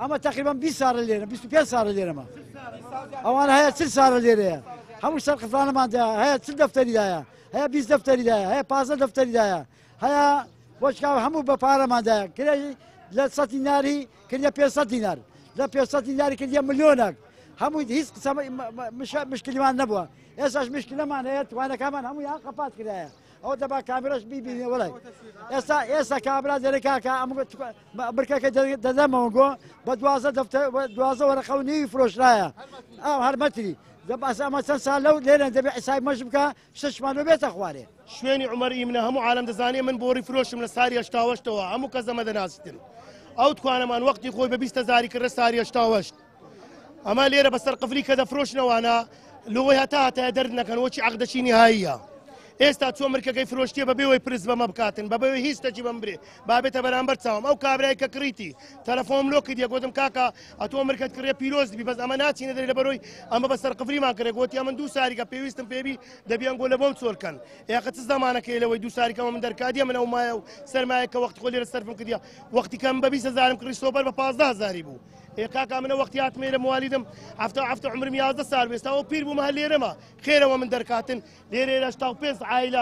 اما تقريبا 20 صار ليره 25 صار ليره ما او انا هي 6 صار ليره هم سر قفلان ما ده هي 6 دفتري ده هي 20 دفتري ده هي 15 دفتري ده هي وش كان هم بفاره ما ده كل لا 100 دينار كل 500 دينار لا 500 دينار كل مليونك هم هيك قسم مش مشكله ما نبوه ايش مشكله ما هي وانا كمان هم يا قفات كده او دابا كاميراش بيبي ولا اسا كاميرا ذلك بركه دزمو بدوازه دفتر دوازه ورقوني فروش رايا هرمتري دابا اسا سال لو ليله دابا حساب مشبكه شش مانو بيت اخواري شوێنی عمەری منە هەموو عالم دەزانێ من بۆری فرۆشم لە ساری هەشتاوەشتەوە هەموو کەس ئەمە دەناسیتن ئەو توانەمان وەختی خۆی بە 20,000 کردە ساری هەشتاوەشت ئەمە لێرە بەسەر قفلی کە دەفرۆشنەوانە لەوەی هەتا دەرد نەکەن وەچی عەقدەچی نهاییە ئێستا چۆن مرکەکەی فرۆشتیە بەبێەوەی پرس بەمە بکاتن بەبێەوەی هیچ شتێکی بەم برێ بابێتە بەرامبەر چاوم ئەو کابرای کە کڕیتی تەلەفۆم لۆ کردیە گوتم کاکە ئەتۆ مرکەت کڕێ پیرۆز بی بەس ئەمە ناچینە دەرێ لەبەرەوەی ئەمە بەسەر قفلیمان کڕێ گوتی من 2 ساریکە پێویستم پێبی دەبیان گۆ لە بۆم چۆرکەن ئێقە چ زەمانەکەی لەوەی 2 ساریکەمە من دەرکادیە من ئەو مایە و سەرمایە کە وەختی خۆ لێرە سەرفم کردیە وەختی کەم بە 20,000 کڕی سۆبەر بە 15,000 بوو کاکا منە وەختی هاتمێ لە موالیدم هەفتە عمرم 11 سال بێستاەوە پیر بوومە هەر لێرەمە خێرەوە من دەرکاتن لێرە 5 عایلە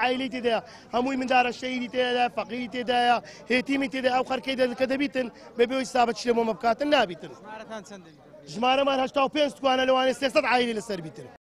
عیلی تێدایە هەمووی مندارە شەیدی تێدایە فەقیری تێدایە هێتیمی تێدا ئەو خەرکەی دەکە دەبیتن بەبێەوەی سابەت شلێمەوە بکاتن نابیتن ژمارەمان 85 توانە لەوانێ 300 عایلی لەسەر بیتن